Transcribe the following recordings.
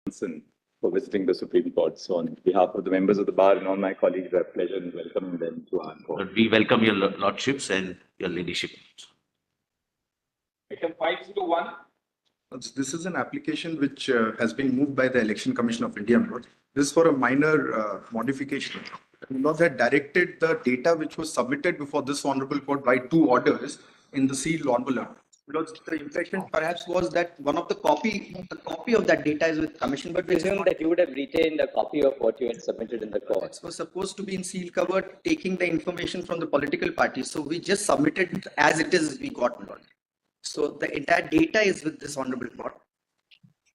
Johnson for visiting the Supreme Court. So on behalf of the members of the bar and all my colleagues, I have pleasure in welcoming them to our court. We welcome your lordships and your ladyship. Item 501. This is an application which has been moved by the Election Commission of India. This is for a minor modification. Lord had directed the data which was submitted before this honorable court by 2 orders in the sealed envelope. Because the impression perhaps was that one of the copy of that data is with commission, but presume that you would have retained a copy of what you had submitted in the court. It was supposed to be in seal cover, taking the information from the political parties. So we just submitted as it is. We got Lord. So the entire data is with this honorable court.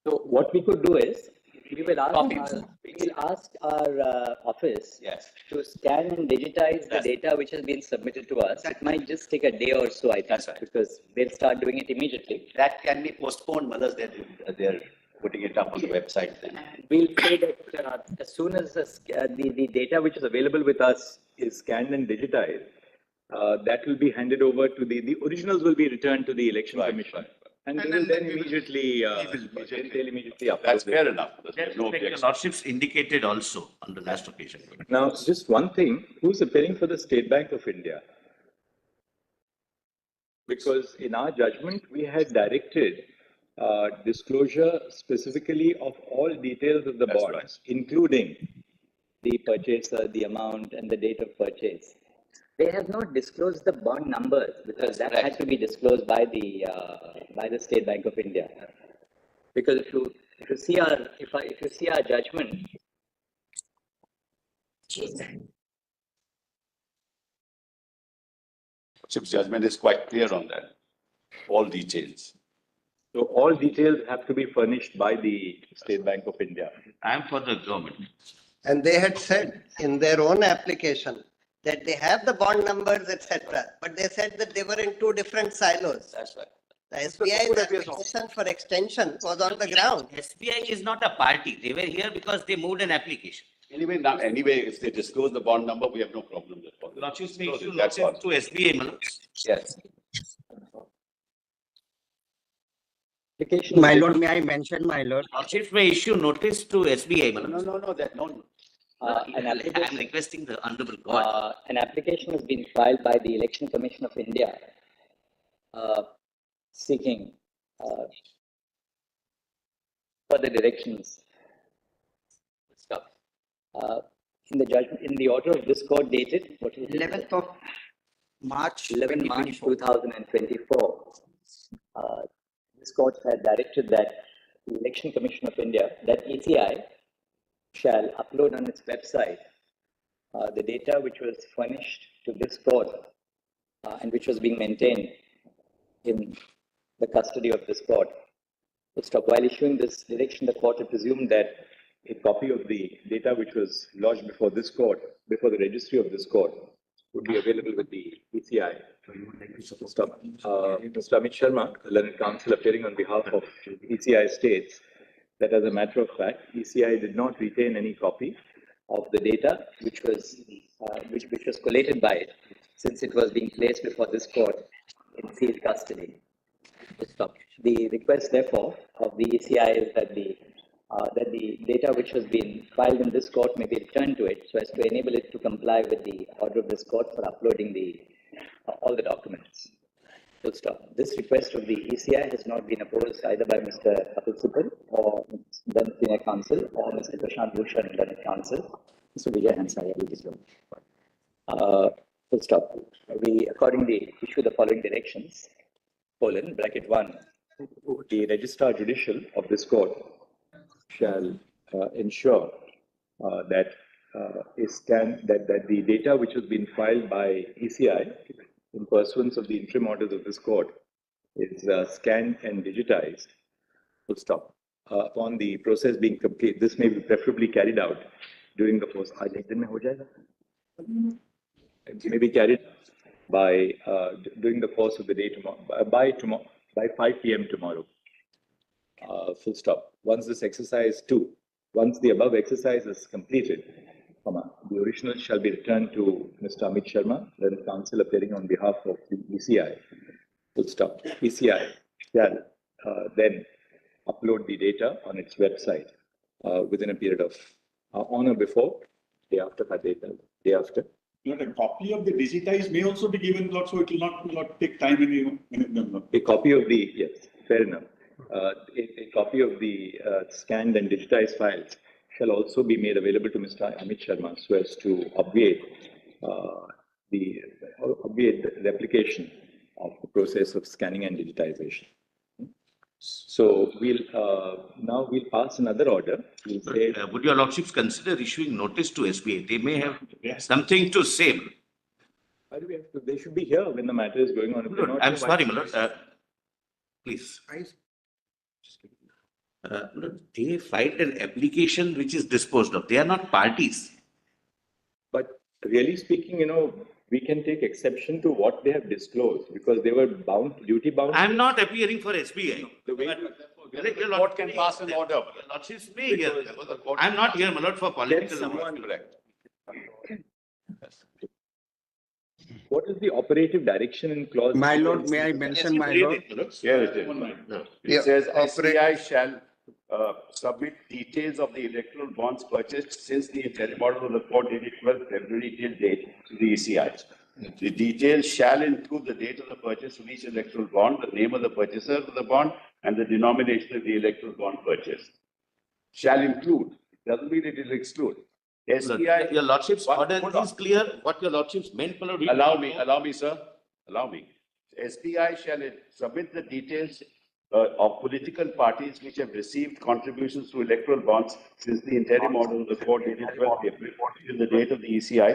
So what we could do is we will ask our office to scan and digitize the data which has been submitted to us. It might just take a day or so, I think, because they'll start doing it immediately. That can be postponed, mothers. They're putting it up on the website. Then we'll say that as soon as the data which is available with us is scanned and digitized, that will be handed over to the originals will be returned to the Election Commission. And they will then immediately, they'll immediately upload. That's fair enough. There's no Your objection. lordships indicated also on the last occasion. Now, just one thing, who's appearing for the State Bank of India? Because in our judgment, we had directed disclosure specifically of all details of the bonds, including the purchaser, the amount, and the date of purchase. They have not disclosed the bond numbers because that had to be disclosed by the State Bank of India. Because if you see our judgment, Chip's judgment is quite clear on that. All details. So all details have to be furnished by the State Bank of India. I am for the government. And they had said in their own application that they have the bond numbers, etc. But they said that they were in 2 different silos. That's right. The SBI's application for extension was on the ground. SBI is not a party. They were here because they moved an application. Anyway, if they disclose the bond number, we have no problem with it. Lordships may issue That's notice all. to SBI. Yes. My lord, may I mention, my lord? Lordships may issue notice to SBI. No. I'm requesting the honorable court. an application has been filed by the Election Commission of India seeking further directions. In the judgment, in the order of this court dated 11th of March, 11 March 2024, this court had directed that the Election Commission of India, that ECI, shall upload on its website the data which was furnished to this court and which was being maintained in the custody of this court. While issuing this direction, the court had presumed that a copy of the data which was lodged before this court, before the registry of this court, would be available with the ECI. Mr. Amit Sharma, learned counsel appearing on behalf of ECI states that as a matter of fact, ECI did not retain any copy of the data which was collated by it, since it was being placed before this court in sealed custody. The request, therefore, of the ECI is that the data which has been filed in this court may be returned to it, so as to enable it to comply with the order of this court for uploading all the documents. Full stop. This request of the ECI has not been opposed either by Mr. Kapil Sibal or then Senior Counsel or Mr. Prashant Bhushan, then Counsel, Mr. Vijay Hansaya. Full stop. We accordingly issue the following directions: (1) the Registrar Judicial of this court shall ensure that the data which has been filed by ECI in pursuance of the interim orders of this court is scanned and digitized. Full stop. Upon the process being complete, this may be preferably carried out during the course. It may be carried by during the course of the day tomorrow, by 5 p.m. tomorrow. Full stop. Once the above exercise is completed, the original shall be returned to Mr. Amit Sharma, then counsel appearing on behalf of the ECI. Full stop. ECI shall then upload the data on its website. within a period of on or before, day after, day after. Not a copy of the digitized may also be given, Lord, so it will not take time in A copy of the, yes, fair enough. A copy of the scanned and digitized files shall also be made available to Mr. Amit Sharma so as to obviate the replication of the process of scanning and digitization. So now we'll pass another order. We'll say, Would your lordships consider issuing notice to SBI? They may have something to say. why do we have to? They should be here when the matter is going on. If they're not I'm here, why- sorry, my lord. Please. Look, they filed an application which is disposed of. They are not parties. But really speaking, we can take exception to what they have disclosed because they were duty bound. I'm not appearing for SBI. The way But your Court can pass an order. Your lordships may hear. I'm not here, my lord, for political. What is the operative direction in clause? My lord, may I mention, my lord? Here it is. Yeah, It says operate- SBI shall submit details of the electoral bonds purchased since the interim order of the court dated 12th February till date to the ECI. The details shall include the date of the purchase of each electoral bond, the name of the purchaser of the bond, and the denomination of the electoral bond purchase. Shall include, doesn't mean it will exclude. SBI. Your lordship's One- order hold on. is clear. What your lordships meant, my lord. Allow me, sir. Allow me. SBI shall submit the details of political parties which have received contributions to electoral bonds since the interim order of the court dated 12th April till the date of the ECI.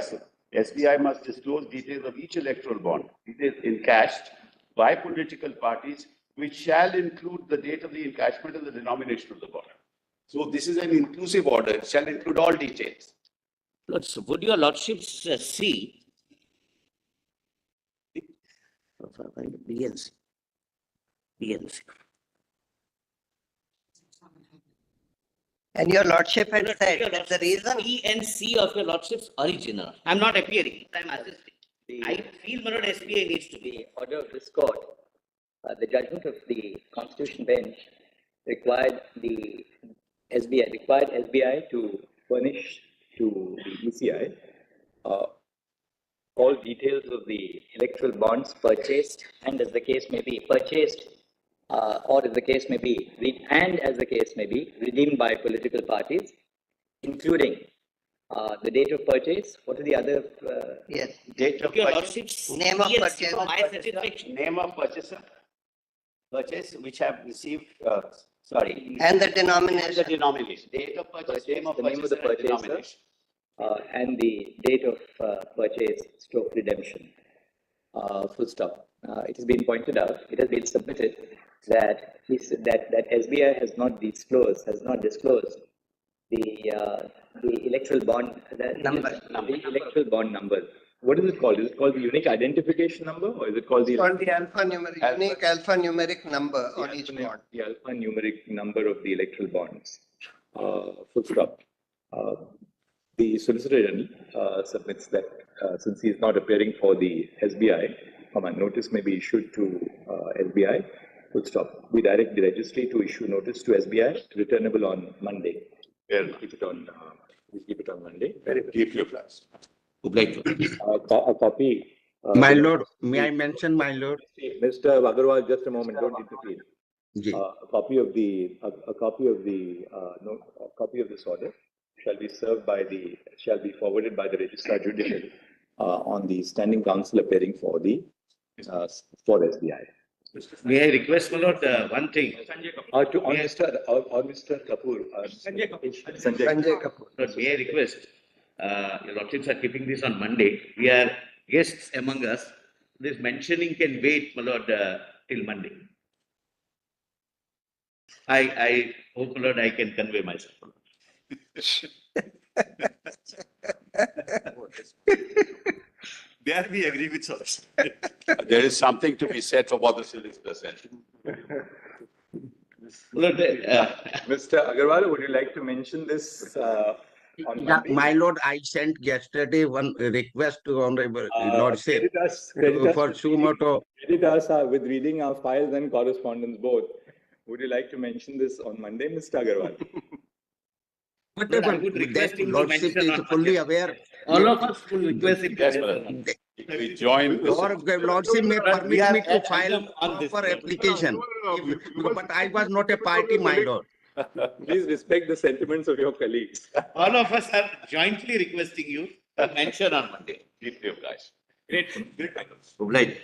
SBI must disclose details of each electoral bond, details encashed by political parties, which shall include the date of the encashment and the denomination of the bond. So this is an inclusive order. It shall include all details. Lords, would your lordships see? BNC. BNC. And your lordship had said that the reason, B and C of your lordship's original. I'm not appearing, I'm assisting. I feel, my lord, SBI needs to be. The order of this court, the judgment of the Constitution bench required SBI to furnish to the ECI all details of the electoral bonds purchased and as the case may be purchased or as the case may be redeemed by political parties, including the date of purchase. What are the other? yes, Date of Your purchase. lordship's Name of B and C purchase. for my satisfaction. Name of purchaser, purchase which have received, and the the denomination. denomination, date of purchase, name of The name of the purchaser and purchaser. denomination. And the date of purchase stroke redemption. Full stop. It has been pointed out, it has been submitted that SBI has not disclosed the electoral bond Number. the electoral bond number. What is it called? Is it called the unique identification number or is it called the? It's called the unique alphanumeric number on each bond. The alphanumeric number of the electoral bonds. Full stop. The Solicitor General submits that since he is not appearing for the SBI, a notice may be issued to SBI. Full stop. We direct the registry to issue notice to SBI, returnable on Monday. Fair Keep it on. We keep it on Monday. Keep your flags. A copy. My lord, may I mention, my lord? Mr. Agarwal, just a moment. Don't interfere. Ji. A copy of this order shall be forwarded by the Registrar Judicial on the Standing Counsel appearing for SBI. May I request, my lord, one thing? On Mr. Kapoor. Sanjay Kapoor. Lord, may I request, your lordships are keeping this on Monday. We are guests among us. This mentioning can wait, my lord, till Monday. I hope, my lord, I can convey myself. There we agree with us. There is something to be said for what the solicitor said. Lord, Mr. Agarwal, would you like to mention this on Yeah, Monday? my lord, I sent yesterday one request to honorable lordship Credit us for with sumoto. Credit us with reading our files and correspondence both. Would you like to mention this on Monday, Mr. Agarwal? But But I would request that him to lordship mention is on fully Monday. aware. All of us will request him. to Yes, mention Bharat. on Monday. We join this. Your lordship may We permit have me to had file item on this, proper sir. application, but I was not a party, my lord. Please respect the sentiments of your colleagues. All of us are jointly requesting you to mention on Monday. Keep your guys. Great, great. Obliged.